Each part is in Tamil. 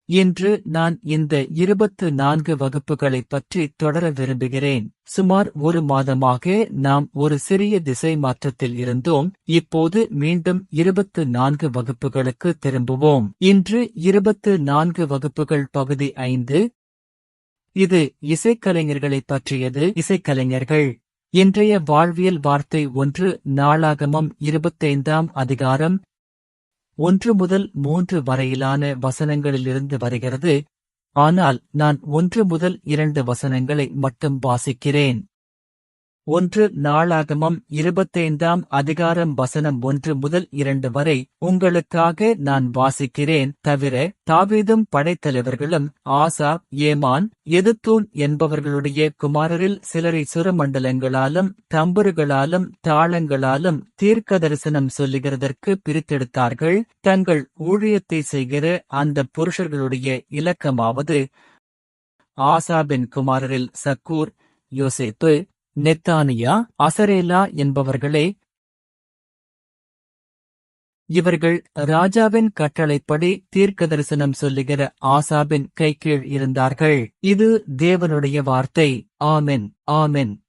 இன்று நான் இந்த 24 வகுப்புகளைப் பற்றி தொடர விரும்புகிறேன். சுமார் ஒரு மாதமாக நாம் ஒரு சிறிய திசை மாற்றத்தில் இருந்தோம். இப்போது மீண்டும் 24 வகுப்புகளுக்கு திரும்புவோம். இன்று 24 வகுப்புகள் பகுதி 5. இது இசைக்கலைஞர்களைப் பற்றியது. இசைக்கலைஞர்கள். இன்றைய வாழ்வியல் வார்த்தை 1 நாளாகமம் 25ஆம் அதிகாரம் 1 முதல் 3 வரையிலான வசனங்களிலிருந்து வருகிறது. ஆனால் நான் 1 முதல் 2 வசனங்களை மட்டும் வாசிக்கிறேன். 1 நாளாகமம் 25ஆம் அதிகாரம் வசனம் 1 முதல் 2 வரை உங்களுக்காக நான் வாசிக்கிறேன். தவிர தாவீதும் படைத்தலைவர்களும் ஆசாப், ஏமான், எதுத்தூன் என்பவர்களுடைய குமாரரில் சிலரை சுரமண்டலங்களாலும் தம்புருகளாலும் தாளங்களாலும் தீர்க்கதரிசனம் சொல்லுகிறதற்கு பிரித்தெடுத்தார்கள். தங்கள் ஊழியத்தை செய்கிற அந்த புருஷர்களுடைய இலக்கமாவது: ஆசாபின் குமாரரில் சக்கூர், யோசேப்பு, நெத்தானியா, அசரேலா என்பவர்களே. இவர்கள் ராஜாவின் கட்டளைப்படி தீர்க்கதரிசனம் சொல்லுகிற ஆசாபின் கைக்கீழ் இருந்தார்கள். இது தேவனுடைய வார்த்தை. ஆமென், ஆமென்.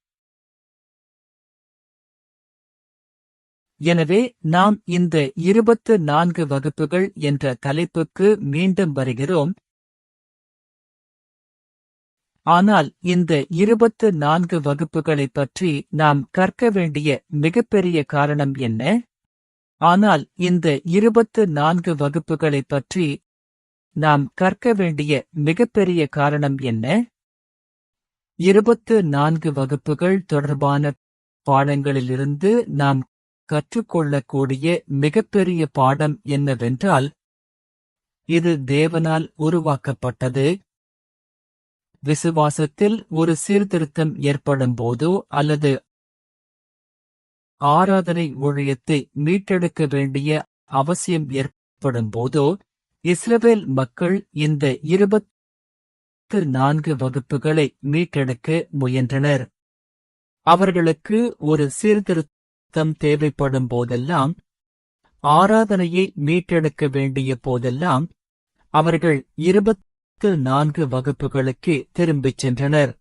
எனவே நாம் இந்த 24 வகுப்புகள் என்ற தலைப்புக்கு மீண்டும் வருகிறோம். ஆனால் இந்த 24 வகுப்புகளைப் பற்றி நாம் கற்க வேண்டிய மிகப்பெரிய காரணம் என்ன? ஆனால் இந்த 24 வகுப்புகளைப் பற்றி நாம் கற்க வேண்டிய மிகப்பெரிய காரணம் என்ன? 24 வகுப்புகள் தொடர்பான பாடங்களிலிருந்து நாம் கற்றுக்கொள்ளக்கூடிய மிகப்பெறும் பாடம் என்னவென்றால், இது தேவனால் உருவாக்கப்பட்டது. விசுவாசத்தில் ஒரு சீர்திருத்தம் ஏற்படும்போதோ அல்லது ஆராதனை ஊழியத்தை மீட்டெடுக்க வேண்டிய அவசியம் ஏற்படும்போதோ இஸ்ரவேல் மக்கள் இந்த 24 வகுப்புகளை மீட்டெடுக்க முயன்றனர். அவர்களுக்கு ஒரு சீர்திருத்தம் தேவைப்படும் போதெல்லாம், ஆராதனையை மீட்டெடுக்க வேண்டிய போதெல்லாம் அவர்கள் 24 வகுப்புகளுக்கு திரும்பிச் சென்றனர்.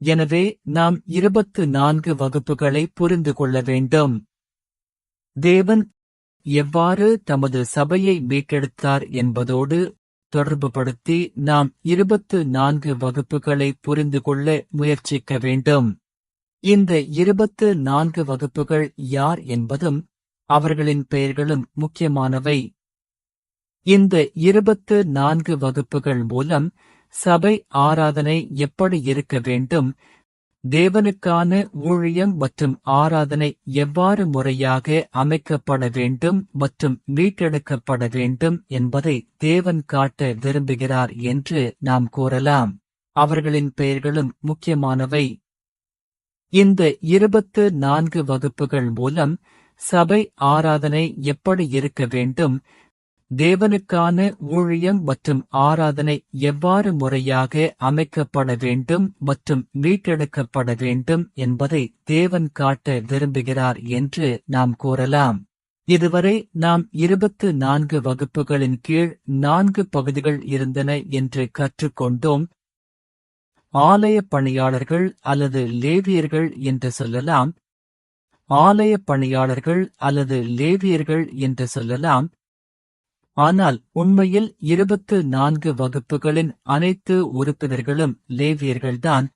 எனவே நாம் 24 வகுப்புகளை புரிந்து கொள்ள வேண்டும். தேவன் எவ்வாறு தமது சபையை மீட்டெடுத்தார் என்பதோடு தொடர்புபடுத்தி நாம் 24 வகுப்புகளை புரிந்து கொள்ள முயற்சிக்க வேண்டும். இந்த 24 வகுப்புகள் யார் என்பதும் அவர்களின் பெயர்களும் முக்கியமானவை. இந்த 24 வகுப்புகள் மூலம் சபை ஆராதனை எப்படி இருக்க வேண்டும், தேவனுக்கான ஊழியம் மற்றும் ஆராதனை எவ்வாறு முறையாக அமைக்கப்பட வேண்டும் மற்றும் மீட்டெடுக்கப்பட வேண்டும் என்பதை தேவன் காட்ட விரும்புகிறார் என்று நாம் கூறலாம். அவர்களின் பெயர்களும் முக்கியமானவை. இந்த 24 வகுப்புகள் மூலம் சபை ஆராதனை எப்படி இருக்க வேண்டும், தேவனுக்கான ஊழியம் மற்றும் ஆராதனை எவ்வாறு முறையாக அமைக்கப்பட வேண்டும் மற்றும் மீட்டெடுக்கப்பட வேண்டும் என்பதை தேவன் காட்ட விரும்புகிறார் என்று நாம் கூறலாம். இதுவரை நாம் 24 வகுப்புகளின் கீழ் 4 பகுதிகள் இருந்தன என்று கற்றுக்கொண்டோம். ஆலய பணியாளர்கள் அல்லது லேவியர்கள் என்று சொல்லலாம். ஆலய பணியாளர்கள் அல்லது லேவியர்கள் என்று சொல்லலாம். ஆனால் உண்மையில் 24 வகுப்புகளின் அனைத்து உறுப்பினர்களும் லேவியர்கள்தான்.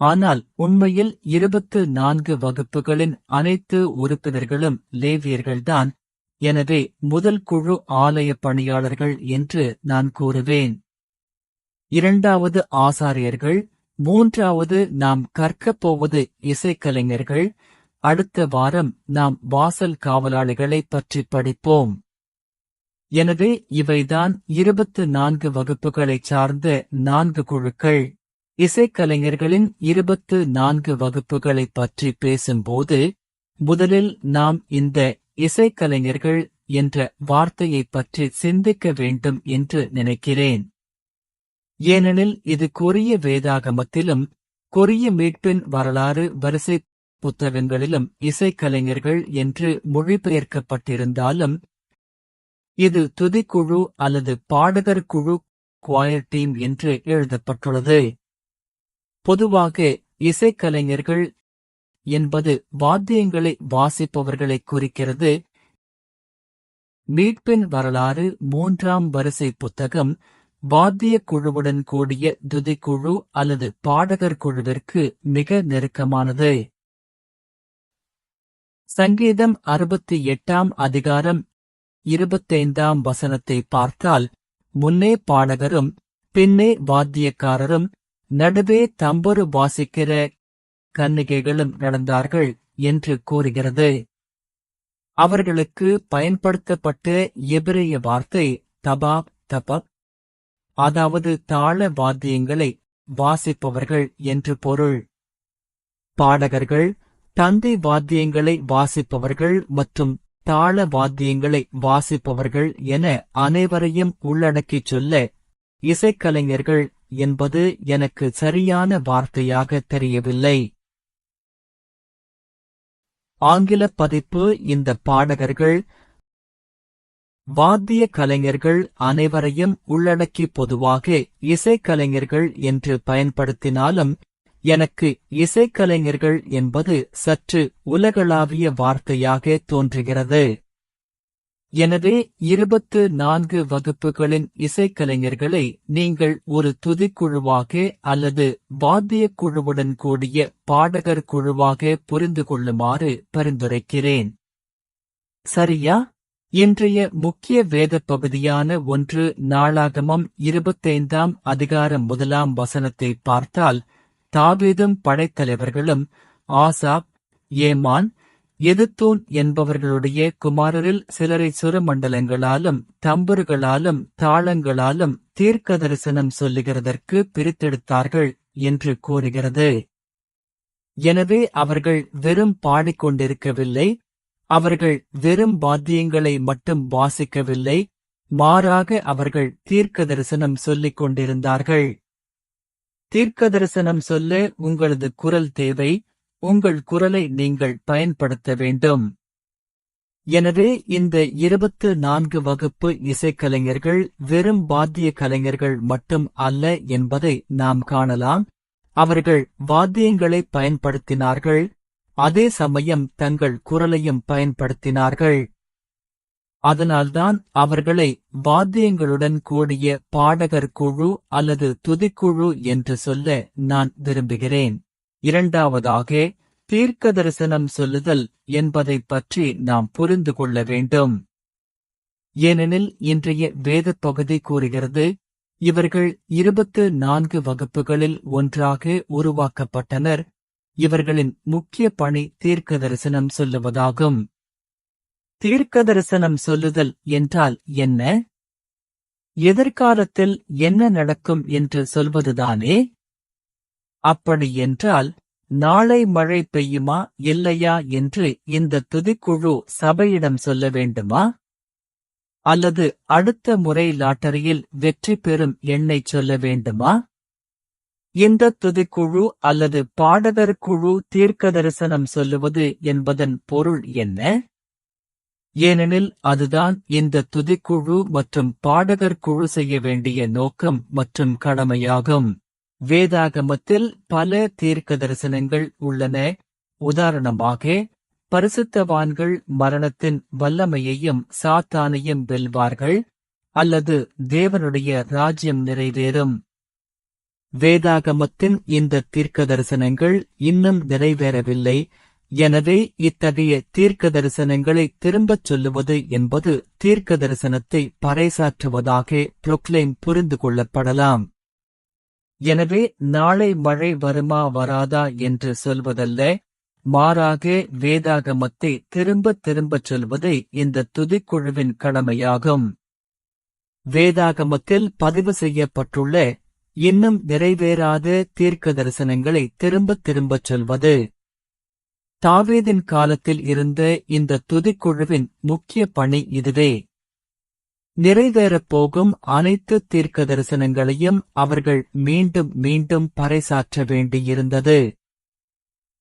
ஆனால் உண்மையில் 24 வகுப்புகளின் அனைத்து உறுப்பினர்களும் லேவியர்கள்தான். எனவே முதல் குழு ஆலய பணியாளர்கள் என்று நான் கூறுவேன். இரண்டாவது ஆசாரியர்கள். மூன்றாவது நாம் கற்கப் போவது இசைக்கலைஞர்கள். அடுத்த வாரம் நாம் வாசல் காவலாளிகளைப் பற்றி படிப்போம். எனவே இவைதான் 24 வகுப்புகளைச் சார்ந்த 4 குழுக்கள். இசைக்கலைஞர்களின் 24 வகுப்புகளைப் பற்றி பேசும்போது முதலில் நாம் இந்த இசைக்கலைஞர்கள் என்ற வார்த்தையைப் பற்றி சிந்திக்க வேண்டும் என்று நினைக்கிறேன். ஏனெனில் இது கொரிய வேதாகமத்திலும் கொரிய மீட்பின் வரலாறு வரிசை புத்தகங்களிலும் இசைக்கலைஞர்கள் என்று மொழிபெயர்க்கப்பட்டிருந்தாலும் இது துதிக்குழு அல்லது பாடகர் குழு குவாயர் டீம் என்று எழுதப்பட்டுள்ளது. பொதுவாக இசைக்கலைஞர்கள் என்பது வாத்தியங்களை வாசிப்பவர்களை குறிக்கிறது. மீட்பின் வரலாறு 3ஆம் வரிசை புத்தகம் வாத்திய குழுவுடன் கூடிய துதிக்குழு அல்லது பாடகர் குழுவிற்கு மிக நெருக்கமானது. சங்கீதம் 68ஆம் அதிகாரம் 25ஆம் வசனத்தை பார்த்தால், முன்னே பாடகரும் பின்னே வாத்தியக்காரரும் நடுவே தம்புரு வாசிக்கிற கன்னிகைகளும் நடந்தார்கள் என்று கூறுகிறது. அவர்களுக்கு பயன்படுத்தப்பட்ட எபிரேய வார்த்தை தபாப் தபப், அதாவது தாள வாத்தியங்களை வாசிப்பவர்கள் என்று பொருள். பாடகர்கள் தந்தை வாத்தியங்களை வாசிப்பவர்கள் மற்றும் தாள வாத்தியங்களை வாசிப்பவர்கள் என அனைவரையும் உள்ளடக்கிச் சொல்ல இசைக்கலைஞர்கள் என்பது எனக்கு சரியான வார்த்தையாக தெரியவில்லை. ஆங்கில பதிப்பு இந்த பாடகர்கள் வாத்திய கலைஞர்கள் அனைவரையும் உள்ளடக்கி பொதுவாக இசைக்கலைஞர்கள் என்று பயன்படுத்தினாலும், எனக்கு இசைக்கலைஞர்கள் என்பது சற்று உலகளாவிய வார்த்தையாக தோன்றுகிறது. எனவே 24 வகுப்புகளின் இசைக்கலைஞர்களை நீங்கள் ஒரு துதிக்குழுவாக அல்லது வாத்தியக் குழுவுடன் கூடிய பாடகர் குழுவாக புரிந்து கொள்ளுமாறு பரிந்துரைக்கிறேன். சரியா? இன்றைய முக்கிய வேதப் பகுதியான 1 நாளாகமம் 25ஆம் அதிகாரம் 1ஆம் வசனத்தை பார்த்தால், தாவீதும் படைத்தலைவர்களும் ஆசாப், ஏமான், எதுத்தூன் என்பவர்களுடைய குமாரரில் சிலரை சுரமண்டலங்களாலும் தம்புருகளாலும் தாளங்களாலும் தீர்க்கதரிசனம் சொல்லுகிறதற்கு பிரித்தெடுத்தார்கள் என்று கூறுகிறது. எனவே அவர்கள் வெறும் பாடிக்கொண்டிருக்கவில்லை, அவர்கள் வெறும் வாத்தியங்களை மட்டும் வாசிக்கவில்லை, மாறாக அவர்கள் தீர்க்கதரிசனம் சொல்லிக் கொண்டிருந்தார்கள். தீர்க்கதரிசனம் சொல்ல உங்களது குரல் தேவை, உங்கள் குரலை நீங்கள் பயன்படுத்த வேண்டும். எனவே இந்த 24 வகுப்பு இசைக்கலைஞர்கள் வெறும் வாத்திய கலைஞர்கள் மட்டும் அல்ல என்பதை நாம் காணலாம். அவர்கள் வாத்தியங்களை பயன்படுத்தினார்கள், அதே சமயம் தங்கள் குரலையும் பயன்படுத்தினார்கள். அதனால்தான் அவர்களை வாத்தியங்களுடன் கூடிய பாடகர் குழு அல்லது துதிக்குழு என்று சொல்ல நான் விரும்புகிறேன். இரண்டாவதாக, தீர்க்கதரிசனம் சொல்லுதல் என்பதைப் பற்றி நாம் புரிந்து கொள்ள வேண்டும். ஏனெனில் இன்றைய வேதப் பகுதி கூறுகிறது, இவர்கள் 24 வகுப்புகளில் ஒன்றாக உருவாக்கப்பட்டனர். இவர்களின் முக்கிய பணி தீர்க்கதரிசனம் சொல்லுவதாகும். தீர்க்கதரிசனம் சொல்லுதல் என்றால் என்ன? எதிர்காலத்தில் என்ன நடக்கும் என்று சொல்வதுதானே? அப்படி என்றால், நாளை மழை பெய்யுமா இல்லையா என்று இந்த துதிக்குழு சபையிடம் சொல்ல வேண்டுமா? அல்லது அடுத்த முறை லாட்டரியில் வெற்றி பெறும் எண்ணை சொல்ல வேண்டுமா? இந்த துதிக்குழு அல்லது பாடகர் குழு தீர்க்கதரிசனம் சொல்லுவது என்பதன் பொருள் என்ன? ஏனெனில் அதுதான் இந்த துதிக்குழு மற்றும் பாடகர் குழு செய்ய வேண்டிய நோக்கம் மற்றும் கடமையாகும். வேதாகமத்தில் பல தீர்க்கதரிசனங்கள் உள்ளன. உதாரணமாக, பரிசுத்தவான்கள் மரணத்தின் வல்லமையையும் சாத்தானையும் வெல்வார்கள், அல்லது தேவனுடைய ராஜ்யம் நிறைவேறும். வேதாகமத்தின் இந்த தீர்க்கதரிசனங்கள் இன்னும் நிறைவேறவில்லை. எனவே இத்தகைய தீர்க்கதரிசனங்களை திரும்பச் சொல்லுவது என்பது தீர்க்கதரிசனத்தை பறைசாற்றுவதாக புரோக்ளைம் புரிந்து கொள்ளப்படலாம். எனவே நாளை மழை வருமா வராதா என்று சொல்வதல்ல, மாறாக வேதாகமத்தை திரும்பத் திரும்பச் சொல்வதே இந்த துதிக்குழுவின் கடமையாகும். வேதாகமத்தில் பதிவு செய்யப்பட்டுள்ள இன்னும் நிறைவேறாத தீர்க்கதரிசனங்களை திரும்பத் திரும்பச் சொல்வது. தாவீதின் காலத்தில் இருந்த இந்த துதிக்குழுவின் முக்கிய பணி இதுவே. நிறைவேறப் போகும் அனைத்து தீர்க்கதரிசனங்களையும் அவர்கள் மீண்டும் மீண்டும் பறைசாற்ற வேண்டியிருந்தது.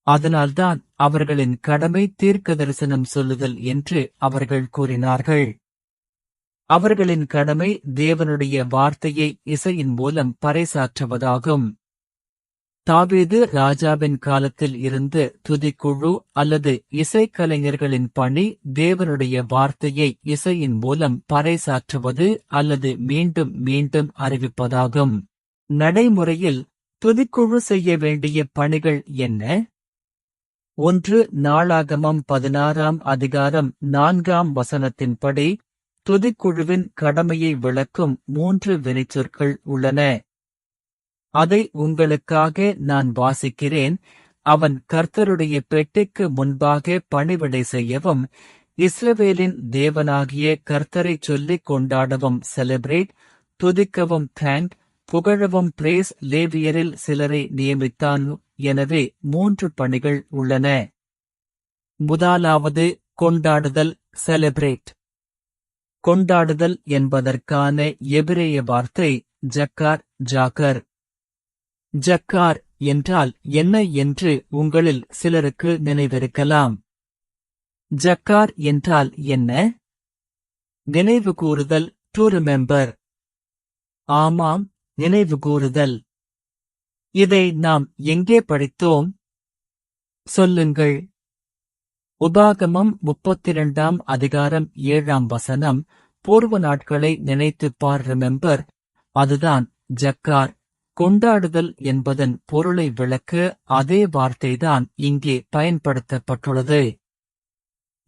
அதனால்தான் அவர்களின் கடமை தீர்க்கதரிசனம் சொல்லுதல் என்று அவர்கள் கூறினார்கள். அவர்களின் கடமை தேவனுடைய வார்த்தையை இசையின் மூலம் பறைசாற்றுவதாகும். தாவீது ராஜாவின் காலத்தில் இருந்து துதிக்குழு அல்லது இசைக்கலைஞர்களின் பணி தேவனுடைய வார்த்தையை இசையின் மூலம் பறைசாற்றுவது அல்லது மீண்டும் மீண்டும் அறிவிப்பதாகும். நடைமுறையில் துதிக்குழு செய்ய வேண்டிய பணிகள் என்ன? 1 நாளாகமம் 16ஆம் அதிகாரம் 4ஆம் வசனத்தின்படி துதிக்குழுவின் கடமையை விளக்கும் 3 வினைச்சொற்கள் உள்ளன. அதை உங்களுக்காக நான் வாசிக்கிறேன். அவன் கர்த்தருடைய பெட்டிக்கு முன்பாக பணிவிடை செய்யவும், இஸ்ரவேலின் தேவனாகிய கர்த்தரைச் சொல்லிக் கொண்டாடவும் செலிப்ரேட், துதிக்கவும் தேங்க், புகழவும் பிரேஸ். லேவியரில் சிலரை நியமித்தான். எனவே 3 பணிகள் உள்ளன. முதலாவது கொண்டாடுதல், செலிப்ரேட். கொண்டாடுதல் என்பதற்கான எபிரேய வார்த்தை ஜக்கார், ஜாகர். ஜக்கார் என்றால் என்ன என்று உங்களில் சிலருக்கு நினைவிருக்கலாம். ஜக்கார் என்றால் என்ன? நினைவு கூறுதல், டு ரிமெம்பர். ஆமாம், நினைவு கூறுதல். இதை நாம் எங்கே படித்தோம்? சொல்லுங்கள். உபாகமம் 32ஆம் அதிகாரம் 7ஆம் வசனம். பூர்வ நாட்களை நினைத்துப் பார், ரிமெம்பர். அதுதான் ஜக்கார். கொண்டாடுதல் என்பதன் பொருளை விளக்க அதே வார்த்தைதான் இங்கே பயன்படுத்தப்பட்டுள்ளது.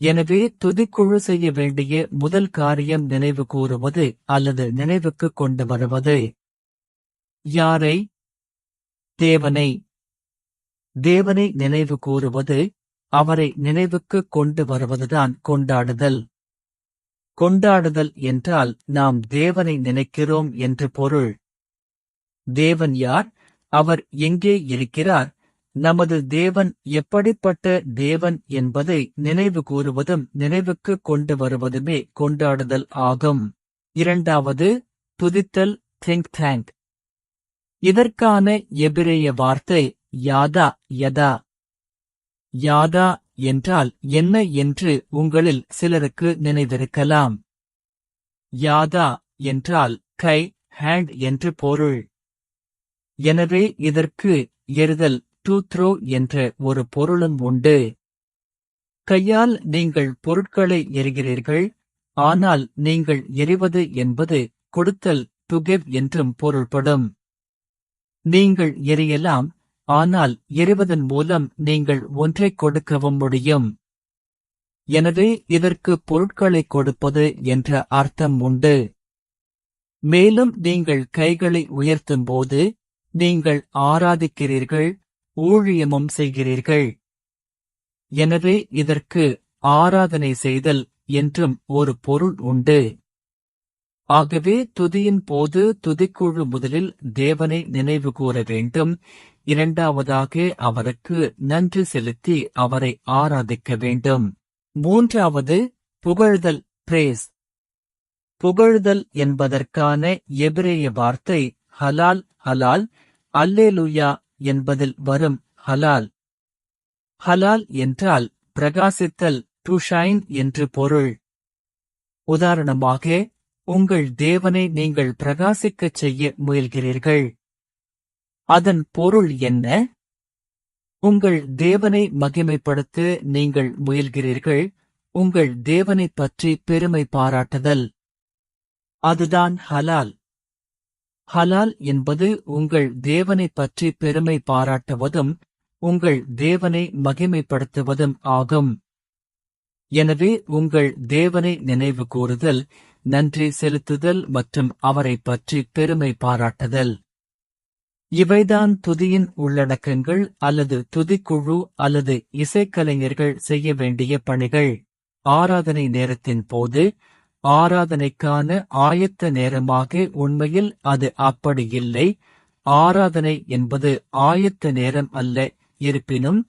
எனவே துதிக்குழு செய்ய வேண்டிய முதல் காரியம் நினைவு கூறுவது அல்லது நினைவுக்கு கொண்டு வருவது. யாரை? தேவனை. தேவனை நினைவு கூறுவது, அவரை நினைவுக்கு கொண்டு வருவதுதான் கொண்டாடுதல். கொண்டாடுதல் என்றால் நாம் தேவனை நினைக்கிறோம் என்று பொருள். தேவன் யார்? அவர் எங்கே இருக்கிறார்? நமது தேவன் எப்படிப்பட்ட தேவன் என்பதை நினைவு கூறுவதும் நினைவுக்கு கொண்டு வருவதுமே கொண்டாடுதல் ஆகும். இரண்டாவது, துதித்தல், திங்க் தேங்க். இதற்கான எபிரேய வார்த்தை யாதா, யதா. யாதா என்றால் என்ன என்று உங்களில் சிலருக்கு நினைவிருக்கலாம். யாதா என்றால் கை, ஹேண்ட் என்று பொருள். எனவே இதற்கு எறிதல், டு த்ரோ என்ற ஒரு பொருளும் உண்டு. கையால் நீங்கள் பொருட்களை எறிகிறீர்கள், ஆனால் நீங்கள் எறிவது என்பது கொடுத்தல், டு கிவ் என்றும் பொருள்படும். நீங்கள் எறியலாம், ஆனால் எறிவதன் மூலம் நீங்கள் ஒன்றைக் கொடுக்கவும் முடியும். எனவே இதற்கு பொருட்களை கொடுப்பது என்ற அர்த்தம் உண்டு. மேலும் நீங்கள் கைகளை உயர்த்தும்போது நீங்கள் ஆராதிக்கிறீர்கள், ஊழியமும் செய்கிறீர்கள். எனவே இதற்கு ஆராதனை செய்தல் என்றும் ஒரு பொருள் உண்டு. ஆகவே துதியின் போது துதிக்குழு முதலில் தேவனை நினைவு கூற வேண்டும். இரண்டாவதாக அவருக்கு நன்றி செலுத்தி அவரை ஆராதிக்க வேண்டும். மூன்றாவது, புகழ்தல், பிரேஸ். புகழ்தல் என்பதற்கான எபிரேய வார்த்தை ஹலால், ஹலால். அல்லேலூயா என்பதில் வரும் ஹலால். ஹலால் என்றால் பிரகாசித்தல், டு ஷைன் என்று பொருள். உதாரணமாக, உங்கள் தேவனை நீங்கள் பிரகாசிக்கச் செய்ய முயல்கிறீர்கள். அதன் பொருள் என்ன? உங்கள் தேவனை மகிமைப்படுத்த நீங்கள் முயல்கிறீர்கள், உங்கள் தேவனைப் பற்றி பெருமை பாராட்டுதல். அதுதான் ஹலால். ஹலால் என்பது உங்கள் தேவனைப் பற்றி பெருமை பாராட்டுவதும் உங்கள் தேவனை மகிமைப்படுத்துவதும் ஆகும். எனவே உங்கள் தேவனை நினைவு கூறுதல், நன்றி செலுத்துதல் மற்றும் அவரைப் பற்றி பெருமை பாராட்டுதல். இவைதான் துதியின் உள்ளடக்கங்கள் அல்லது துதிக்குழு அல்லது இசைக்கலைஞர்கள் செய்ய வேண்டிய பணிகள். ஆராதனை நேரத்தின் போது ஆராதனைக்கான ஆயத்த நேரமாக உண்மையில் அது அப்படி இல்லை. ஆராதனை என்பது ஆயத்த நேரம் அல்ல. இருப்பினும்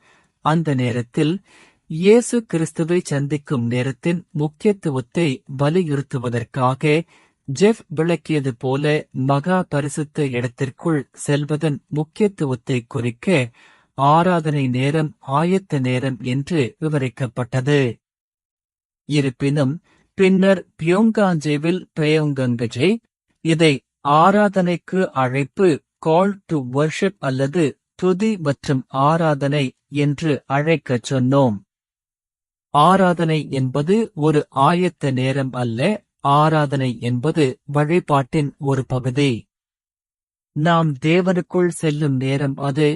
அந்த நேரத்தில் இயேசு கிறிஸ்துவை சந்திக்கும் நேரத்தின் முக்கியத்துவத்தை வலியுறுத்துவதற்காக ஜெஃப் விளக்கியது போல மகா பரிசுத்த இடத்திற்குள் செல்வதன் முக்கியத்துவத்தை குறிக்க ஆராதனை நேரம் ஆயத்த நேரம் என்று விவரிக்கப்பட்டது. இருப்பினும் பின்னர் பியோங்காஞ்சேவில் பெயோங்கங்கஜே, இதை ஆராதனைக்கு அழைப்பு, கால் டு வர்ஷிப் அல்லது துதி மற்றும் ஆராதனை என்று அழைக்கச் சொன்னோம். ஆராதனை என்பது ஒரு ஆயத்த நேரம் அல்ல, ஆராதனை என்பது வழிபாட்டின் ஒரு பகுதி. நாம் தேவனுக்குள் செல்லும் நேரம் அது.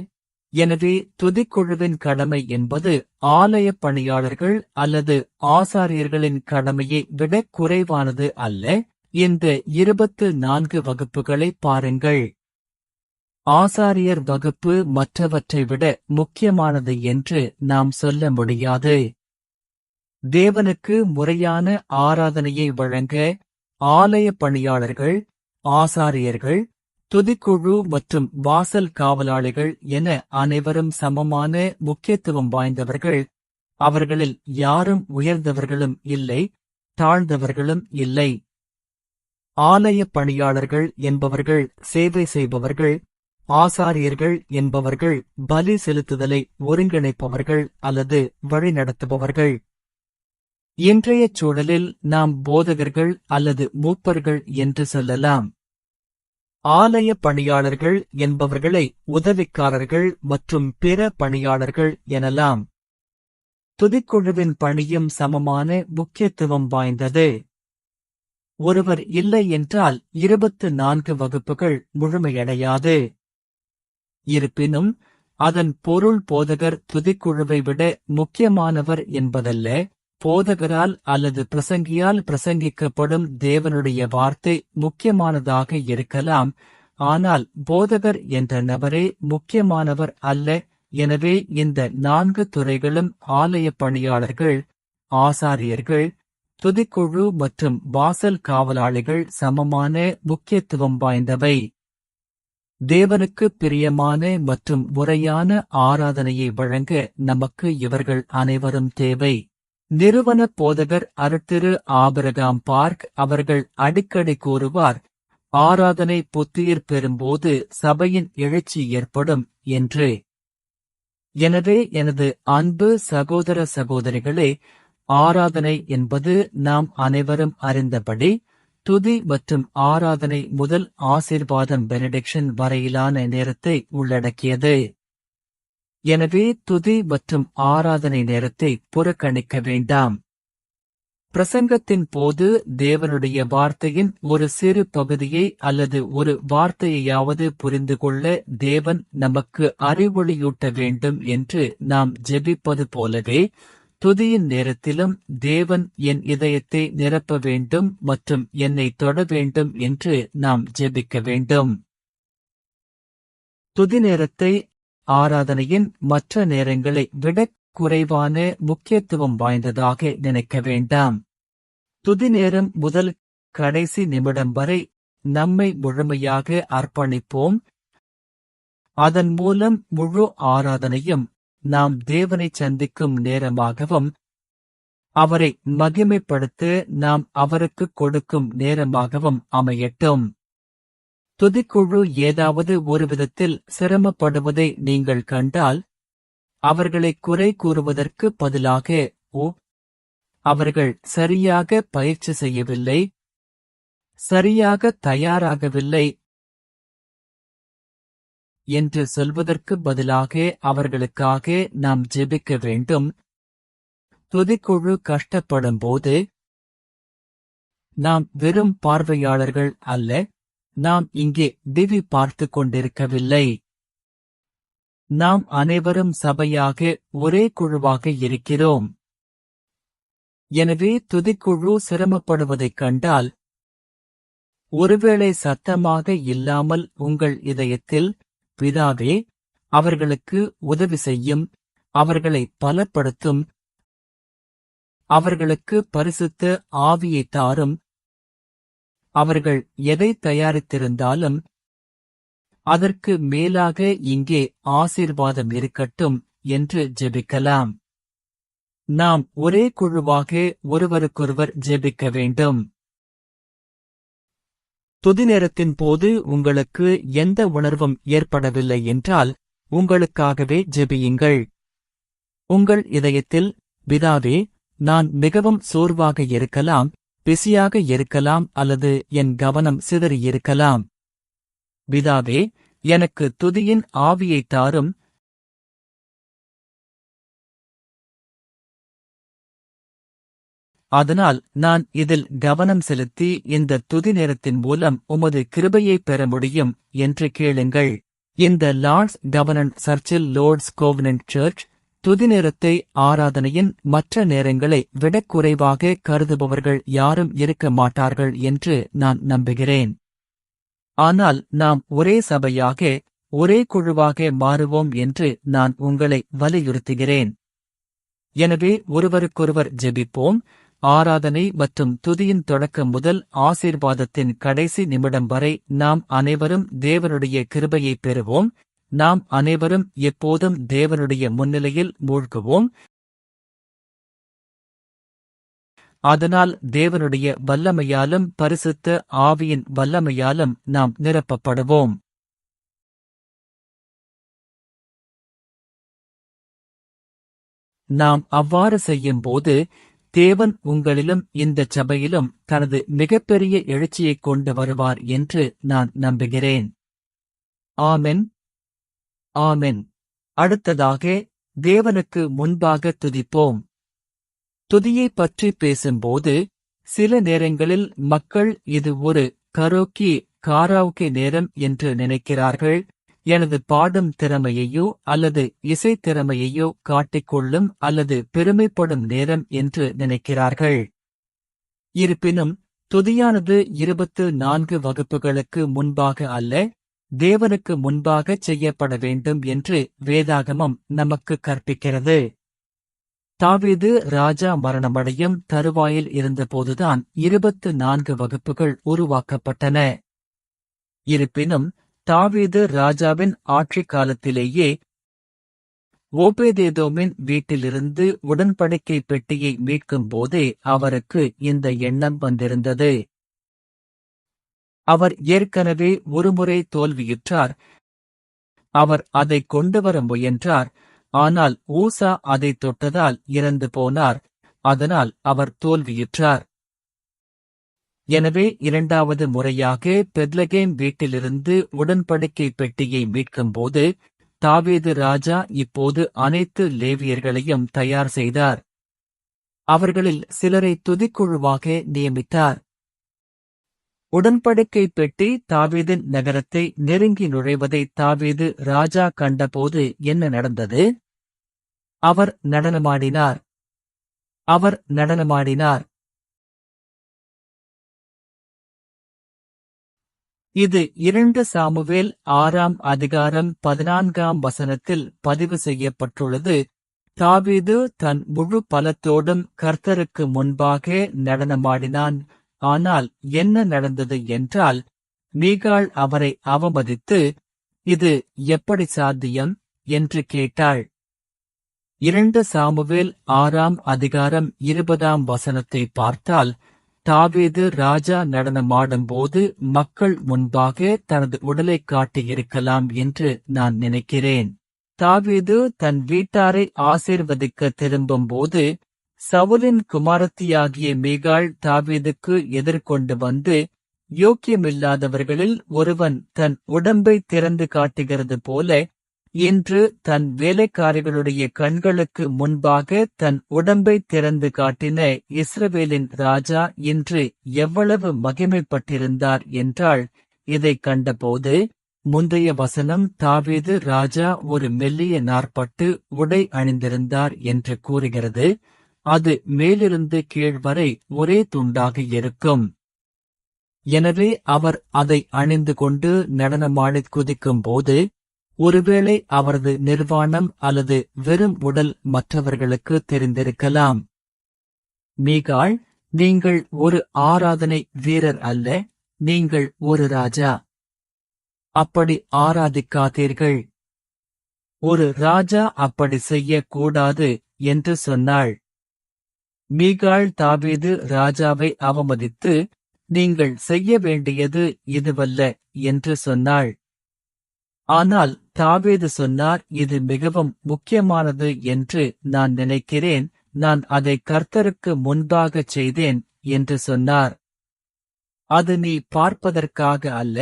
எனவே துதிக்குழுவின் கடமை என்பது ஆலய பணியாளர்கள் அல்லது ஆசாரியர்களின் கடமையை விட குறைவானது அல்ல. இந்த 24 வகுப்புகளை பாருங்கள். ஆசாரியர் வகுப்பு மற்றவற்றை விட முக்கியமானது என்று நாம் சொல்ல முடியாது. தேவனுக்கு முறையான ஆராதனையை வழங்க ஆலய பணியாளர்கள், ஆசாரியர்கள், துதிக்குழு மற்றும் வாசல் காவலாளிகள் என அனைவரும் சமமான முக்கியத்துவம் வாய்ந்தவர்கள். அவர்களில் யாரும் உயர்ந்தவர்களும் இல்லை, தாழ்ந்தவர்களும் இல்லை. ஆலய பணியாளர்கள் என்பவர்கள் சேவை செய்பவர்கள், ஆசாரியர்கள் என்பவர்கள் பலி செலுத்துதலை ஒருங்கிணைப்பவர்கள் அல்லது வழிநடத்துபவர்கள். இன்றைய சூழலில் நாம் போதகர்கள் அல்லது மூப்பர்கள் என்று சொல்லலாம். ஆலய பணியாளர்கள் என்பவர்களை உதவிக்காரர்கள் மற்றும் பிற பணியாளர்கள் எனலாம். துதிக்குழுவின் பணியும் சமமான முக்கியத்துவம் வாய்ந்தது. ஒருவர் இல்லை என்றால் 24 வகுப்புகள் முழுமையடையாது. இருப்பினும் அதன் பொருள் போதகர் துதிக்குழுவை விட முக்கியமானவர் என்பதல்ல. போதகரால் அல்லது பிரசங்கியால் பிரசங்கிக்கப்படும் தேவனுடைய வார்த்தை முக்கியமானதாக இருக்கலாம், ஆனால் போதகர் என்ற நபரே முக்கியமானவர் அல்ல. எனவே இந்த 4 துறைகளும் ஆலய பணியாளர்கள், ஆசாரியர்கள், துதிக்குழு மற்றும் வாசல் காவலாளிகள் சமமான முக்கியத்துவம் வாய்ந்தவை. தேவனுக்கு பிரியமான மற்றும் முறையான ஆராதனையை வழங்க நமக்கு இவர்கள் அனைவரும் தேவை. நிறுவன போதகர் அருட்திரு ஆபிரகாம் பார்க் அவர்கள் அடிக்கடி கூறுவார், ஆராதனை புத்துயிர் பெறும்போது சபையின் எழுச்சி ஏற்படும் என்று. எனவே எனது அன்பு சகோதர சகோதரிகளே, ஆராதனை என்பது நாம் அனைவரும் அறிந்தபடி துதி மற்றும் ஆராதனை முதல் ஆசீர்வாதம் பெனடிக்ஷன் வரையிலான நேரத்தை உள்ளடக்கியது. எனவே துதி மற்றும் ஆராதனை நேரத்தை புறக்கணிக்க வேண்டாம். பிரசங்கத்தின் போது தேவனுடைய வார்த்தையின் ஒரு சிறு பகுதியை அல்லது ஒரு வார்த்தையையாவது புரிந்து கொள்ள தேவன் நமக்கு அறிவொளியூட்ட வேண்டும் என்று நாம் ஜெபிப்பது போலவே, துதியின் நேரத்திலும் தேவன் என் இதயத்தை நிரப்ப வேண்டும் மற்றும் என்னை தொட வேண்டும் என்று நாம் ஜெபிக்க வேண்டும். துதி நேரத்தை ஆராதனையின் மற்ற நேரங்களை விட குறைவான முக்கியத்துவம் வாய்ந்ததாக நினைக்க வேண்டாம். துதி நேரம் முதல் கடைசி நிமிடம் வரை நம்மை முழுமையாக அர்ப்பணிப்போம். அதன் மூலம் முழு ஆராதனையும் நாம் தேவனை சந்திக்கும் நேரமாகவும், அவரை மகிமைப்படுத்த நாம் அவருக்கு கொடுக்கும் நேரமாகவும் அமையட்டும். துதிக்குழு ஏதாவது ஒரு விதத்தில் சிரமப்படுவதை நீங்கள் கண்டால், அவர்களை குறை கூறுவதற்கு பதிலாக, ஓ, அவர்கள் சரியாக பயிற்சி செய்யவில்லை, சரியாக தயாராகவில்லை என்று சொல்வதற்கு பதிலாக அவர்களுக்காக நாம் ஜெபிக்க வேண்டும். துதிக்குழு கஷ்டப்படும் போது நாம் வெறும் பார்வையாளர்கள் அல்ல, நாம் இங்கே டிவி பார்த்துக் கொண்டிருக்கவில்லை. நாம் அனைவரும் சபையாக ஒரே குழுவாக இருக்கிறோம். எனவே துதிக்குழு சிரமப்படுவதைக் கண்டால், ஒருவேளை சத்தமாக இல்லாமல் உங்கள் இதயத்தில், பிதாவே, அவர்களுக்கு உதவி செய்யும், அவர்களை பலப்படுத்தும், அவர்களுக்கு பரிசுத்த ஆவியை தாரும், அவர்கள் எதை தயாரித்திருந்தாலும் அதற்கு மேலாக இங்கே ஆசீர்வாதம் இருக்கட்டும் என்று ஜெபிக்கலாம். நாம் ஒரே குழுவாக ஒருவருக்கொருவர் ஜெபிக்க வேண்டும். துதி நேரத்தின் போது உங்களுக்கு எந்த உணர்வும் ஏற்படவில்லை என்றால் உங்களுக்காகவே ஜெபியுங்கள். உங்கள் இதயத்தில், பிதாவே, நான் மிகவும் சோர்வாக இருக்கலாம், பிஸியாக இருக்கலாம் அல்லது என் கவனம் சிதறியிருக்கலாம். பிதாவே, எனக்கு துதியின் ஆவியைத் தாரும். அதனால் நான் இதில் கவனம் செலுத்தி இந்த துதி நேரத்தின் மூலம் உமது கிருபையைப் பெற முடியும் என்று கேளுங்கள். இந்த லார்ட்ஸ் கவர்னன்ட் சர்ச்சில் லோர்ட்ஸ் கோவனன்ட் சர்ச் துதி நேரத்தை ஆராதனையின் மற்ற நேரங்களை விடக் குறைவாக கருதுபவர்கள் யாரும் இருக்க மாட்டார்கள் என்று நான் நம்புகிறேன். ஆனால் நாம் ஒரே சபையாக, ஒரே குழுவாக மாறுவோம் என்று நான் உங்களை வலியுறுத்துகிறேன். எனவே ஒருவருக்கொருவர் ஜெபிப்போம். ஆராதனை மற்றும் துதியின் தொடக்கம் முதல் ஆசீர்வாதத்தின் கடைசி நிமிடம் வரை நாம் அனைவரும் தேவனுடைய கிருபையைப் பெறுவோம். நாம் அனைவரும் எப்போதும் தேவனுடைய முன்னிலையில் மூழ்குவோம். அதனால் தேவனுடைய வல்லமையாலும் பரிசுத்த ஆவியின் வல்லமையாலும் நாம் நிரப்பப்படுவோம். நாம் அவ்வாறு செய்யும்போது தேவன் உங்களிலும் இந்த சபையிலும் தனது மிகப்பெரிய எழுச்சியைக் கொண்டு வருவார் என்று நான் நம்புகிறேன். ஆமென். ஆமென். அடுத்ததாக தேவனுக்கு முன்பாக துதிப்போம். துதியைப் பற்றி பேசும்போது சில நேரங்களில் மக்கள் இது ஒரு காராவுகே நேரம் என்று நினைக்கிறார்கள். எனது பாடும் திறமையையோ அல்லது இசை திறமையையோ காட்டிக்கொள்ளும் அல்லது பெருமைப்படும் நேரம் என்று நினைக்கிறார்கள். இருப்பினும் துதியானது 24 வகுப்புகளுக்கு முன்பாக அல்ல, தேவனுக்கு முன்பாகச் செய்யப்பட வேண்டும் என்று வேதாகமம் நமக்கு கற்பிக்கிறது. தாவீது ராஜா மரணமடையும் தருவாயில் இருந்தபோதுதான் 24 வகுப்புகள் உருவாக்கப்பட்டன. இருப்பினும் தாவீது ராஜாவின் ஆட்சி காலத்திலேயே ஓபேதேதோமின் வீட்டிலிருந்து உடன்படிக்கை பெட்டியை மீட்கும் போதே அவருக்கு இந்த எண்ணம் வந்திருந்தது. அவர் ஏற்கனவே ஒருமுறை தோல்வியுற்றார். அவர் அதை கொண்டுவர முயன்றார். ஆனால் ஊசா அதை தொட்டதால் இறந்து போனார். அதனால் அவர் தோல்வியுற்றார். எனவே 2வது முறையாக பெத்லகேம் வீட்டிலிருந்து உடன்படிக்கை பெட்டியை மீட்கும்போது தாவீது ராஜா இப்போது அனைத்து லேவியர்களையும் தயார் செய்தார். அவர்களில் சிலரை துதிக்குழுவாக நியமித்தார். உடன்படிக்கை பெட்டி தாவீதின் நகரத்தை நெருங்கி நுழைவதை தாவீது ராஜா கண்டபோது என்ன நடந்தது? அவர் நடனமாடினார். அவர் நடனமாடினார். இது 2 சாமுவேல் 6ஆம் அதிகாரம் 14ஆம் வசனத்தில் பதிவு செய்யப்பட்டுள்ளது. தாவீது தன் முழு பலத்தோடும் கர்த்தருக்கு முன்பாக நடனமாடினான். ஆனால் என்ன நடந்தது என்றால், மீகாள் அவரை அவமதித்து, இது எப்படி சாத்தியம் என்று கேட்டாள். 2 சாமுவேல் 6ஆம் அதிகாரம் 20ஆம் வசனத்தை பார்த்தால், தாவீது ராஜா நடனமாடும்போது மக்கள் முன்பாக தனது உடலைக் காட்டியிருக்கலாம் என்று நான் நினைக்கிறேன். தாவீது தன் வீட்டாரை ஆசீர்வதிக்க திரும்பும்போது சவுலின் குமாரத்தியாகிய மீகாள் தாவீதுக்கு எதிர்கொண்டு வந்து, யோக்கியமில்லாதவர்களில் ஒருவன் தன் உடம்பை திறந்து காட்டுகிறது போல, இன்று தன் வேலைக்காரிகளுடைய கண்களுக்கு முன்பாக தன் உடம்பை திறந்து காட்டின இஸ்ரவேலின் ராஜா இன்று எவ்வளவு மகிமைப்பட்டிருந்தார் என்றாள். இதைக் கண்டபோது முந்தைய வசனம் தாவீது ராஜா ஒரு மெல்லிய நார்ப்பட்டு உடை அணிந்திருந்தார் என்று கூறுகிறது. அது மேலிருந்து கீழ் வரை ஒரே துண்டாக இருக்கும். எனவே அவர் அதை அணிந்து கொண்டு நடனமாடிக் குதிக்கும்போது ஒருவேளை அவரது நிர்வாணம் அல்லது வெறும் உடல் மற்றவர்களுக்கு தெரிந்திருக்கலாம். மீகாள், நீங்கள் ஒரு ஆராதனை வீரர் அல்ல, நீங்கள் ஒரு ராஜா. அப்படி ஆராதிக்காதீர்கள். ஒரு ராஜா அப்படி செய்யக் கூடாது என்று சொன்னாள். மீகாள் தாவீது ராஜாவை அவமதித்து, நீங்கள் செய்ய வேண்டியது இதுவல்ல என்று சொன்னாள். ஆனால் தாவீது சொன்னார், இது மிகவும் முக்கியமானது என்று நான் நினைக்கிறேன். நான் அதை கர்த்தருக்கு முன்பாகச் செய்தேன் என்று சொன்னார். அது நீ பார்ப்பதற்காக அல்ல,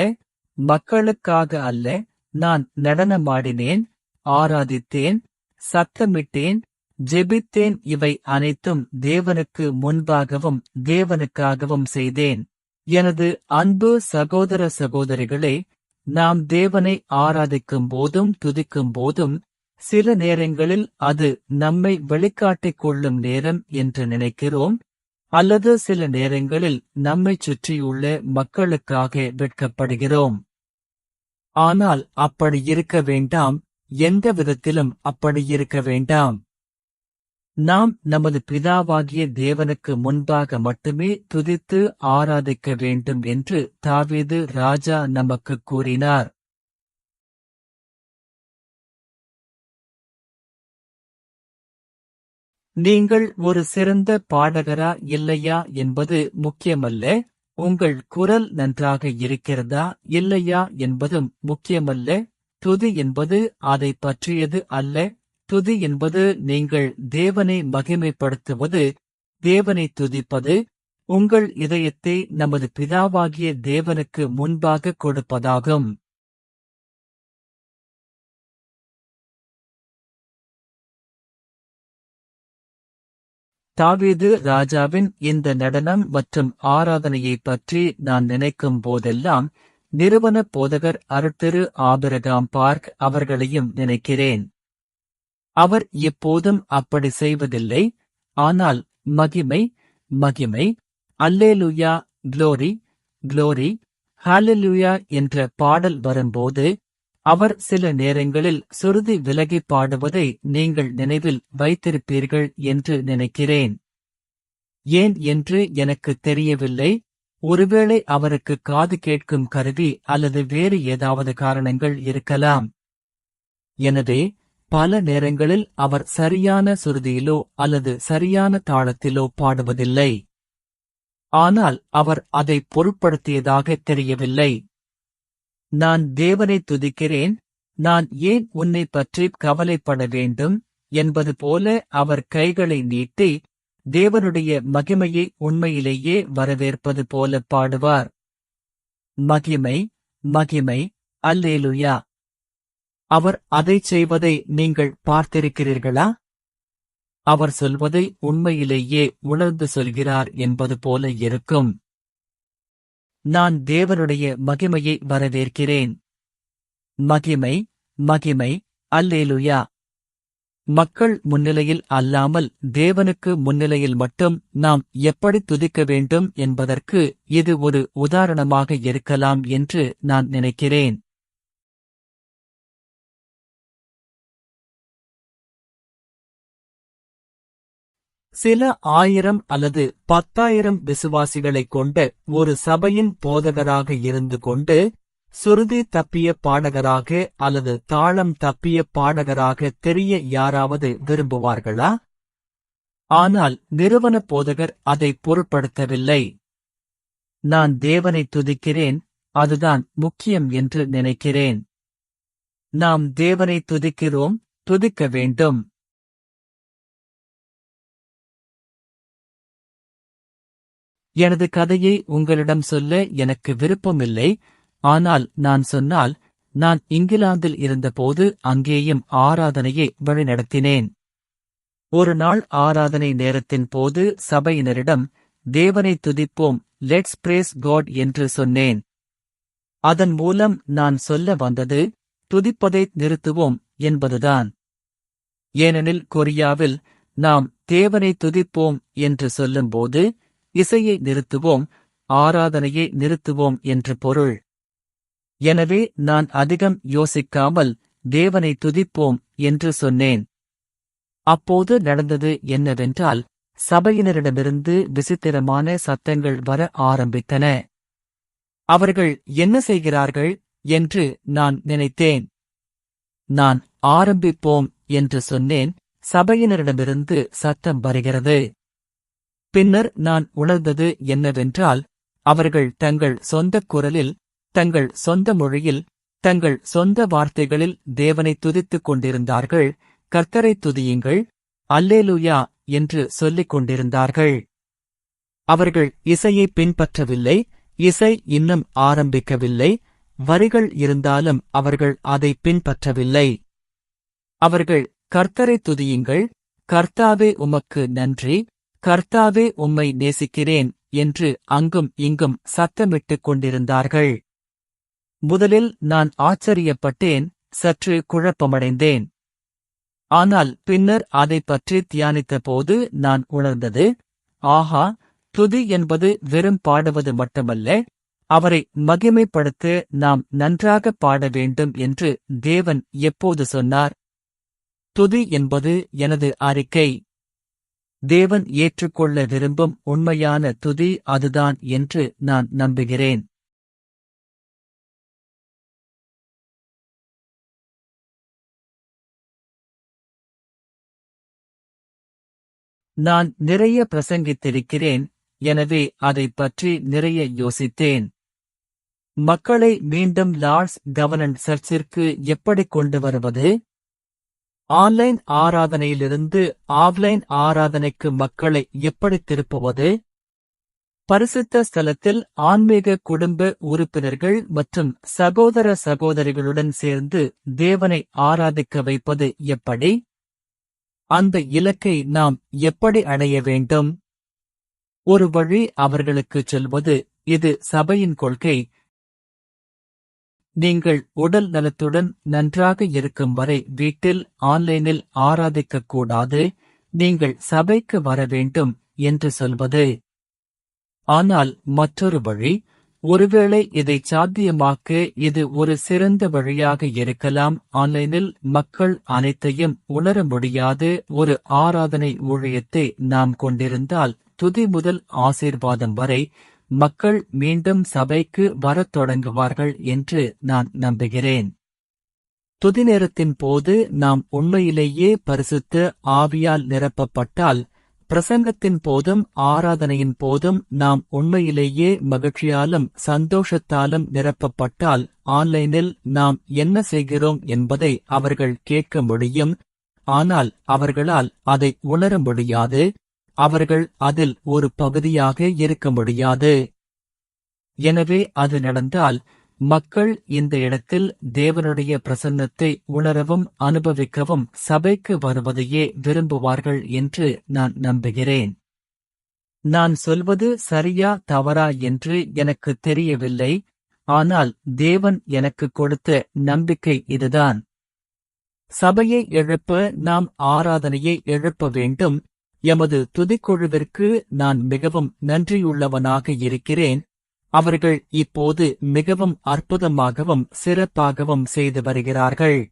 மக்களுக்காக அல்ல. நான் நடனமாடினேன், ஆராதித்தேன், சத்தமிட்டேன், ஜெபித்தேன். இவை அனைத்தும் தேவனுக்கு முன்பாகவும் தேவனுக்காகவும் செய்தேன். எனது அன்பு சகோதர சகோதரிகளே, நாம் தேவனை ஆராதிக்கும் போதும் துதிக்கும் போதும் சில நேரங்களில் அது நம்மை வெளிக்காட்டிக் கொள்ளும் நேரம் என்று நினைக்கிறோம், அல்லது சில நேரங்களில் நம்மைச் சுற்றியுள்ள மக்களுக்காக வெட்கப்படுகிறோம். ஆனால் அப்படி இருக்க வேண்டாம், எந்த விதத்திலும் அப்படி இருக்க வேண்டாம். நாம் நமது பிதாவாகிய தேவனுக்கு முன்பாக மட்டுமே துதித்து ஆராதிக்க வேண்டும் என்று தாவீது ராஜா நமக்குக் கூறினார். நீங்கள் ஒரு சிறந்த பாடகரா இல்லையா என்பது முக்கியமல்ல, உங்கள் குரல் நன்றாக இருக்கிறதா இல்லையா என்பதும் முக்கியமல்ல. துதி என்பது அதை பற்றியது அல்ல. துதி என்பது நீங்கள் தேவனை மகிமைப்படுத்துவது, தேவனை துதிப்பது, உங்கள் இதயத்தை நமது பிதாவாகிய தேவனுக்கு முன்பாக கொடுப்பதாகும். தாவீது ராஜாவின் இந்த நடனம் மற்றும் ஆராதனையைப் பற்றி நான் நினைக்கும் போதெல்லாம் நிறுவன போதகர் அருட்திரு ஆபிரகாம் பார்க் அவர்களையும் நினைக்கிறேன். அவர் எப்போதும் அப்படி செய்வதில்லை, ஆனால் மகிமை, மகிமை, அல்லேலூயா, க்ளோரி, க்ளோரி, ஹalleluya என்ற பாடல் வரும்போது அவர் சில நேரங்களில் சுருதி விலகி பாடுவதை நீங்கள் நினைவில் வைத்திருப்பீர்கள் என்று நினைக்கிறேன். ஏன் என்று எனக்கு தெரியவில்லை. ஒருவேளை அவருக்கு காது கேட்கும் கருவி அல்லது வேறு ஏதாவது காரணங்கள் இருக்கலாம். எனவே பல நேரங்களில் அவர் சரியான சுருதியிலோ அல்லது சரியான தாளத்திலோ பாடுவதில்லை. ஆனால் அவர் அதை பொருட்படுத்தியதாக தெரியவில்லை. நான் தேவனை துதிக்கிறேன், நான் ஏன் உன்னை பற்றி கவலைப்பட வேண்டும் என்பது போல அவர் கைகளை நீட்டி தேவனுடைய மகிமையை உண்மையிலேயே வரவேற்பது போல பாடுவார். மகிமை, மகிமை, அல்லேலூயா. அவர் அதைச் செய்வதை நீங்கள் பார்த்திருக்கிறீர்களா? அவர் சொல்வதை உண்மையிலேயே உணர்ந்து சொல்கிறார் என்பது போல இருக்கும். நான் தேவனுடைய மகிமையை வரவேற்கிறேன். மகிமை, மகிமை, அல்லேலூயா. மக்கள் முன்னிலையில் அல்லாமல் தேவனுக்கு முன்னிலையில் மட்டும் நாம் எப்படி துதிக்க வேண்டும் என்பதற்கு இது ஒரு உதாரணமாக இருக்கலாம் என்று நான் நினைக்கிறேன். சில 1000 அல்லது 10,000 விசுவாசிகளைக் கொண்ட ஒரு சபையின் போதகராக இருந்து கொண்டு சுருதி தப்பிய பாடகராக அல்லது தாளம் தப்பிய பாடகராக தெரிய யாராவது விரும்புவார்களா? ஆனால் நிறுவன போதகர் அதை பொருட்படுத்தவில்லை. நான் தேவனை துதிக்கிறேன், அதுதான் முக்கியம் என்று நினைக்கிறேன். நாம் தேவனை துதிக்கிறோம், துதிக்க வேண்டும். எனது கதையை உங்களிடம் சொல்ல எனக்கு விருப்பமில்லை, ஆனால் நான் சொன்னால், நான் இங்கிலாந்தில் இருந்தபோது அங்கேயும் ஆராதனையை வழிநடத்தினேன். ஒரு நாள் ஆராதனை நேரத்தின் போது சபையினரிடம் தேவனை துதிப்போம், லெட்ஸ் பிரேஸ் காட் என்று சொன்னேன். அதன் மூலம் நான் சொல்ல வந்தது, துதிப்பதை நிறுத்துவோம் என்பதுதான். ஏனெனில் கொரியாவில் நாம் தேவனை துதிப்போம் என்று சொல்லும்போது இசையை நிறுத்துவோம், ஆராதனையை நிறுத்துவோம் என்று பொருள். எனவே நான் அதிகம் யோசிக்காமல் தேவனை துதிப்போம் என்று சொன்னேன். அப்போது நடந்தது என்னவென்றால், சபையினரிடமிருந்து விசித்திரமான சத்தங்கள் வர ஆரம்பித்தன. அவர்கள் என்ன செய்கிறார்கள் என்று நான் நினைத்தேன். நான் ஆரம்பிப்போம் என்று சொன்னேன், சபையினரிடமிருந்து சத்தம் வருகிறது. பின்னர் நான் உணர்ந்தது என்னவென்றால், அவர்கள் தங்கள் சொந்த குரலில், தங்கள் சொந்த மொழியில், தங்கள் சொந்த வார்த்தைகளில் தேவனை துதித்துக் கொண்டிருந்தார்கள். கர்த்தரை துதியுங்கள், அல்லேலூயா என்று சொல்லிக் கொண்டிருந்தார்கள். அவர்கள் இசையை பின்பற்றவில்லை, இசை இன்னும் ஆரம்பிக்கவில்லை, வரிகள் இருந்தாலும் அவர்கள் அதை பின்பற்றவில்லை. அவர்கள் கர்த்தரை துதியுங்கள், கர்த்தாவே உமக்கு நன்றி, கர்த்தாவே உம்மை நேசிக்கிறேன் என்று அங்கும் இங்கும் சத்தமிட்டுக் கொண்டிருந்தார்கள். முதலில் நான் ஆச்சரியப்பட்டேன், சற்று குழப்பமடைந்தேன். ஆனால் பின்னர் அதைப் பற்றி தியானித்தபோது நான் உணர்ந்தது, ஆஹா, துதி என்பது வெறும் பாடுவது மட்டுமல்ல, அவரை மகிமைப்படுத்த நாம் நன்றாக பாட வேண்டும் என்று தேவன் எப்போது சொன்னார்? துதி என்பது எனது அறிக்கை. தேவன் ஏற்றுக்கொள்ள விரும்பும் உண்மையான துதி அதுதான் என்று நான் நம்புகிறேன். நான் நிறைய பிரசங்கித்திருக்கிறேன், எனவே அதைப் பற்றி நிறைய யோசித்தேன். மக்களை மீண்டும் லார்ட்ஸ் கவர்னன்ட் சர்ச்சிற்கு எப்படி கொண்டு வருவது? ஆன்லைன் ஆராதனையிலிருந்து ஆஃப்லைன் ஆராதனைக்கு மக்களை எப்படி திருப்புவது? பரிசுத்த ஸ்தலத்தில் ஆன்மீக குடும்ப உறுப்பினர்கள் மற்றும் சகோதர சகோதரிகளுடன் சேர்ந்து தேவனை ஆராதிக்க வைப்பது எப்படி? அந்த இலக்கை நாம் எப்படி அடைய வேண்டும்? ஒரு வழி அவர்களுக்குச் சொல்வது, இது சபையின் கொள்கை. நீங்கள் உடல் நலத்துடன் நன்றாக இருக்கும் வரை வீட்டில் ஆன்லைனில் ஆராதிக்கக் கூடாது, நீங்கள் சபைக்கு வர வேண்டும் என்று சொல்வது. ஆனால் மற்றொரு வழி, ஒருவேளை இதை சாத்தியமாக்க இது ஒரு சிறந்த வழியாக இருக்கலாம். ஆன்லைனில் மக்கள் அனைத்தையும் உணர முடியாத ஒரு ஆராதனை ஊழியத்தை நாம் கொண்டிருந்தால், துதி முதல் ஆசீர்வாதம் வரை மக்கள் மீண்டும் சபைக்கு வரத் தொடங்குவார்கள் என்று நான் நம்புகிறேன். துதி நேரத்தின் போது நாம் உண்மையிலேயே பரிசுத்த ஆவியால் நிரப்பப்பட்டால், பிரசங்கத்தின் போதும் ஆராதனையின் போதும் நாம் உண்மையிலேயே மகிழ்ச்சியாலும் சந்தோஷத்தாலும் நிரப்பப்பட்டால், ஆன்லைனில் நாம் என்ன செய்கிறோம் என்பதை அவர்கள் கேட்க முடியும். ஆனால் அவர்களால் அதை உணர முடியாது. அவர்கள் அதில் ஒரு பகுதியாக இருக்க முடியாது. எனவே அது நடந்தால், மக்கள் இந்த இடத்தில் தேவனுடைய பிரசன்னத்தை உணரவும் அனுபவிக்கவும் சபைக்கு வருவதையே விரும்புவார்கள் என்று நான் நம்புகிறேன். நான் சொல்வது சரியா தவறா என்று எனக்கு தெரியவில்லை, ஆனால் தேவன் எனக்கு கொடுத்த நம்பிக்கை இதுதான். சபையை எழுப்ப நாம் ஆராதனையை எழுப்ப வேண்டும். எமது துதிக்குழுவிற்கு நான் மிகவும் நன்றியுள்ளவனாக இருக்கிறேன். அவர்கள் இப்போது மிகவும் அற்புதமாகவும் சிறப்பாகவும் செய்து வருகிறார்கள்.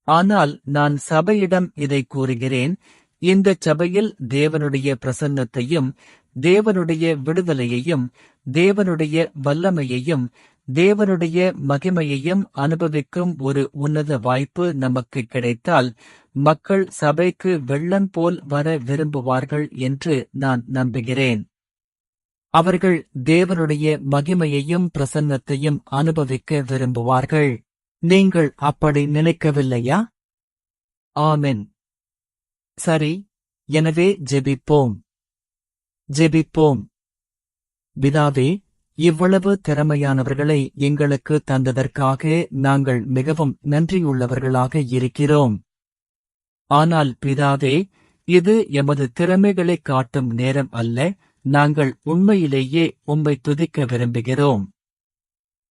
ஆனால் நான் சபையிடம் இதை கூறுகிறேன், இந்த சபையில் தேவனுடைய பிரசன்னத்தையும் தேவனுடைய விடுதலையையும் தேவனுடைய வல்லமையையும் தேவனுடைய மகிமையையும் அனுபவிக்கும் ஒரு உன்னத வாய்ப்பு நமக்கு கிடைத்தால், மக்கள் சபைக்கு வெள்ளம் போல் வர விரும்புவார்கள் என்று நான் நம்புகிறேன். அவர்கள் தேவனுடைய மகிமையையும் பிரசன்னத்தையும் அனுபவிக்க விரும்புவார்கள். நீங்கள் அப்படி நினைக்கவில்லையா? ஆமென். சரி, எனவே ஜெபிப்போம். ஜெபிப்போம். பிதாவே, இவ்வளவு திறமையானவர்களை எங்களுக்கு தந்ததற்காக நாங்கள் மிகவும் நன்றியுள்ளவர்களாக இருக்கிறோம். ஆனால் பிதாவே, இது எமது திறமைகளைக் காட்டும் நேரம் அல்ல. நாங்கள் உண்மையிலேயே உம்மை துதிக்க விரும்புகிறோம்.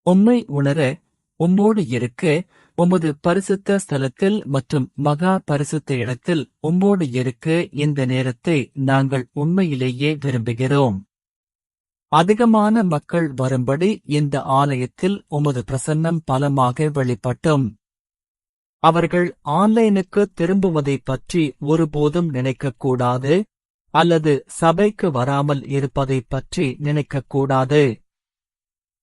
உம்மை உணர, உம்மோடு இருக்க, உமது பரிசுத்த ஸ்தலத்தில் மற்றும் மகா பரிசுத்த இடத்தில் உம்மோடு இருக்க இந்த நேரத்தை நாங்கள் உண்மையிலேயே விரும்புகிறோம். அதிகமான மக்கள் வரும்படி இந்த ஆலயத்தில் உமது பிரசன்னம் பலமாக வெளிப்பட்டும். அவர்கள் ஆன்லைனுக்கு திரும்புவதைப் பற்றி ஒருபோதும் நினைக்கக்கூடாது, அல்லது சபைக்கு வராமல் இருப்பதைப் பற்றி நினைக்கக்கூடாது.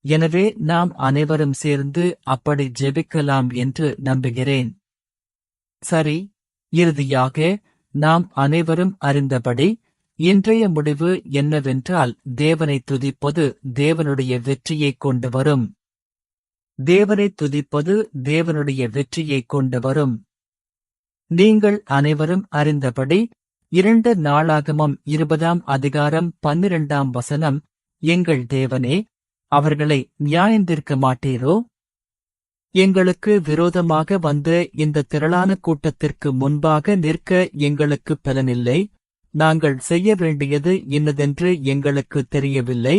எனவே நாம் அனைவரும் சேர்ந்து அப்படி ஜெபிக்கலாம் என்று நம்புகிறேன். சரி, இறுதியாக நாம் அனைவரும் அறிந்தபடி இன்றைய முடிவு என்னவென்றால், தேவனை துதிப்பது தேவனுடைய வெற்றியைக் கொண்டு வரும். தேவனை துதிப்பது தேவனுடைய வெற்றியைக் கொண்டு வரும். நீங்கள் அனைவரும் அறிந்தபடி 2 நாளாகமம் 20ஆம் அதிகாரம் 12ஆம் வசனம். எங்கள் தேவனே, அவர்களை நியாயந்தீர்க்க மாட்டீரோ? எங்களுக்கு விரோதமாக வந்த இந்த திரளான கூட்டத்திற்கு முன்பாக நிற்க எங்களுக்கு பலனில்லை. நாங்கள் செய்ய வேண்டியது இன்னதென்று எங்களுக்கு தெரியவில்லை.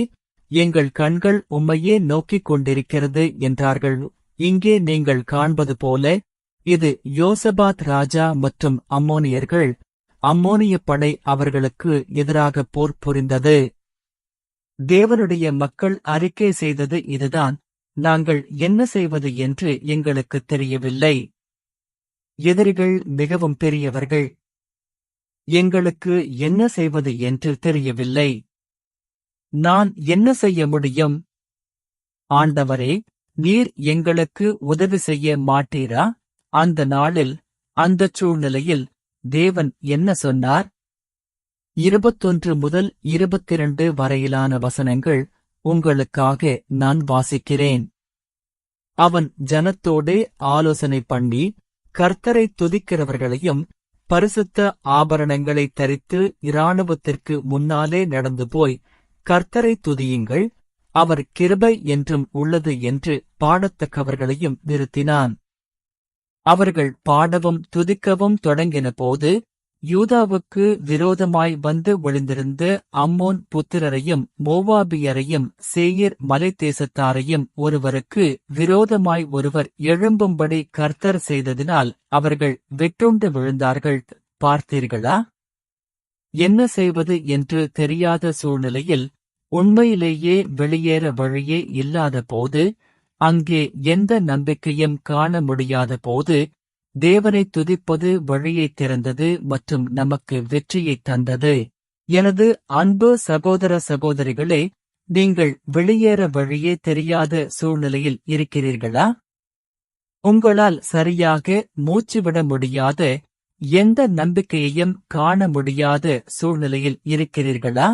எங்கள் கண்கள் உம்மையே நோக்கிக் கொண்டிருக்கிறது என்றார்கள். இங்கே நீங்கள் காண்பது போல, இது யோசபாத் ராஜா மற்றும் அம்மோனியர்கள். அம்மோனிய படை அவர்களுக்கு எதிராக போர் புரிந்தது. தேவனுடைய மக்கள் அறிக்கை செய்தது இதுதான்: நாங்கள் என்ன செய்வது என்று எங்களுக்கு தெரியவில்லை. எதிரிகள் மிகவும் பெரியவர்கள். எங்களுக்கு என்ன செய்வது என்று தெரியவில்லை. நான் என்ன செய்ய முடியும்? ஆண்டவரே, நீர் எங்களுக்கு உதவி செய்ய மாட்டீரா? அந்த நாளில், அந்தச் சூழ்நிலையில் தேவன் என்ன சொன்னார்? 21 முதல் 22 வரையிலான வசனங்கள் உங்களுக்காக நான் வாசிக்கிறேன். அவன் ஜனத்தோடே ஆலோசனை பண்ணி, கர்த்தரை துதிக்கிறவர்களையும் பரிசுத்த ஆபரணங்களை தரித்து இராணுவத்திற்கு முன்னாலே நடந்து போய், கர்த்தரை துதியுங்கள், அவர் கிருபை என்றும் உள்ளது என்று பாடத்தக்கவர்களையும் நிறுத்தினான். அவர்கள் பாடவும் துதிக்கவும் தொடங்கின போது, யூதாவுக்கு விரோதமாய் வந்து ஒளிந்திருந்த அம்மோன் புத்திரரையும் மோவாபியரையும் சேயீர் மலைத்தேசத்தாரையும் ஒருவருக்கு விரோதமாய் ஒருவர் எழும்பும்படி கர்த்தர் செய்ததினால் அவர்கள் வெட்டுண்டு விழுந்தார்கள். பார்த்தீர்களா? என்ன செய்வது என்று தெரியாத சூழ்நிலையில், உண்மையிலேயே வெளியேற வழியே இல்லாத போது, அங்கே எந்த நம்பிக்கையும் காண முடியாத போது, தேவனை துதிப்பது வழியைத் திறந்தது மற்றும் நமக்கு வெற்றியைத் தந்தது. எனது அன்பு சகோதர சகோதரிகளே, நீங்கள் வெளியேற வழியே தெரியாத சூழ்நிலையில் இருக்கிறீர்களா? உங்களால் சரியாக மூச்சுவிட முடியாத, எந்த நம்பிக்கையையும் காண முடியாத சூழ்நிலையில் இருக்கிறீர்களா?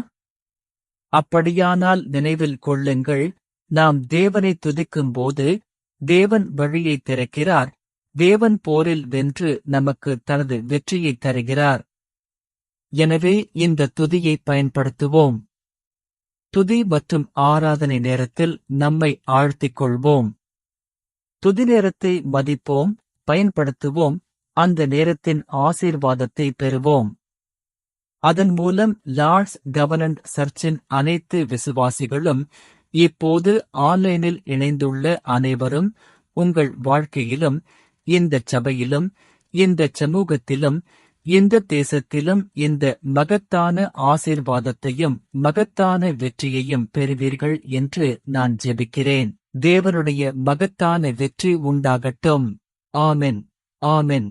அப்படியானால் நினைவில் கொள்ளுங்கள், நாம் தேவனை துதிக்கும்போது தேவன் வழியைத் திறக்கிறார். தேவன் போரில் வென்று நமக்கு தனது வெற்றியைத் தருகிறார். எனவே இந்த துதியை பயன்படுத்துவோம். துதி மற்றும் ஆராதனை நேரத்தில் நம்மை ஆழ்த்திக் கொள்வோம். துதி நேரத்தை மதிப்போம், பயன்படுத்துவோம், அந்த நேரத்தின் ஆசீர்வாதத்தை பெறுவோம். அதன் மூலம் லார்ட்ஸ் கவர்னன்ட் சர்ச்சின் அனைத்து விசுவாசிகளும், இப்போது ஆன்லைனில் இணைந்துள்ள அனைவரும், உங்கள் வாழ்க்கையிலும், இந்தச் சபையிலும், இந்தச் சமூகத்திலும், இந்த தேசத்திலும் இந்த மகத்தான ஆசீர்வாதத்தையும் மகத்தான வெற்றியையும் பெறுவீர்கள் என்று நான் ஜெபிக்கிறேன். தேவனுடைய மகத்தான வெற்றி உண்டாகட்டும். ஆமென். ஆமென்.